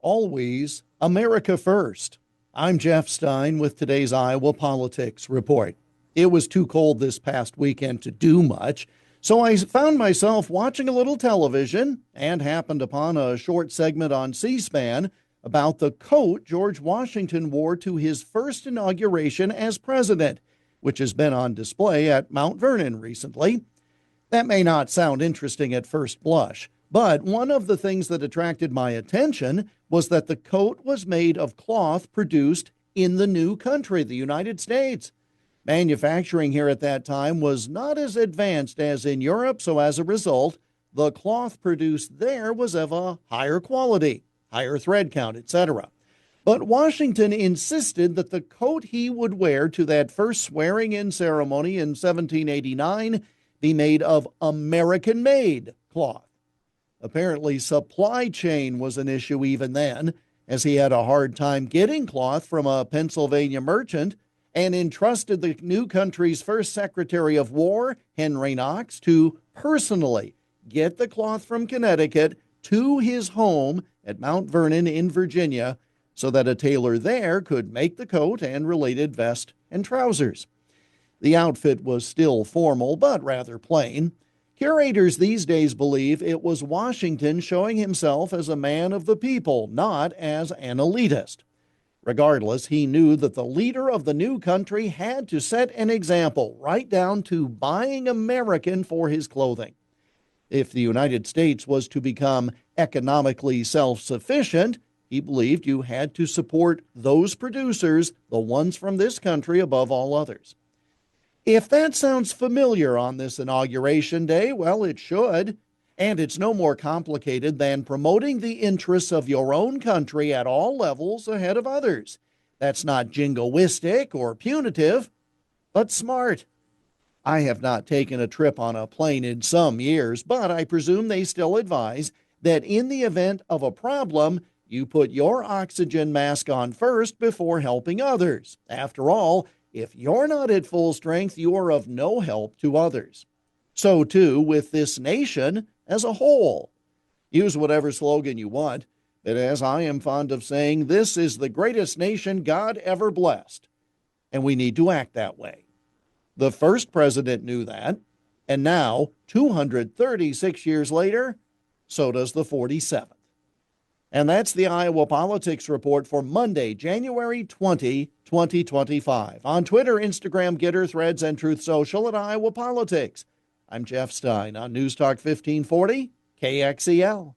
Always America first. I'm Jeff Stein with today's Iowa Politics Report. It was too cold this past weekend to do much, so I found myself watching a little television and happened upon a short segment on C-SPAN about the coat George Washington wore to his first inauguration as president, which has been on display at Mount Vernon recently. That may not sound interesting at first blush, but one of the things that attracted my attention was that the coat was made of cloth produced in the new country, the United States. Manufacturing here at that time was not as advanced as in Europe, so as a result, the cloth produced there was of a higher quality, higher thread count, etc. But Washington insisted that the coat he would wear to that first swearing-in ceremony in 1789 be made of American-made cloth. Apparently, supply chain was an issue even then, as he had a hard time getting cloth from a Pennsylvania merchant and entrusted the new country's first Secretary of War, Henry Knox, to personally get the cloth from Connecticut to his home at Mount Vernon in Virginia so that a tailor there could make the coat and related vest and trousers. The outfit was still formal, but rather plain. Curators these days believe it was Washington showing himself as a man of the people, not as an elitist. Regardless, he knew that the leader of the new country had to set an example, right down to buying American for his clothing. If the United States was to become economically self-sufficient, he believed you had to support those producers, the ones from this country above all others. If that sounds familiar on this inauguration day, well, it should. And it's no more complicated than promoting the interests of your own country at all levels ahead of others. That's not jingoistic or punitive, but smart. I have not taken a trip on a plane in some years, but I presume they still advise that in the event of a problem, you put your oxygen mask on first before helping others. After all, if you're not at full strength, you are of no help to others. So, too, with this nation as a whole. Use whatever slogan you want, but as I am fond of saying, this is the greatest nation God ever blessed, and we need to act that way. The first president knew that, and now, 236 years later, so does the 47th. And that's the Iowa Politics Report for Monday, January 20, 2025. On Twitter, Instagram, Getter, Threads, and Truth Social at Iowa Politics. I'm Jeff Stein on News Talk 1540, KXEL.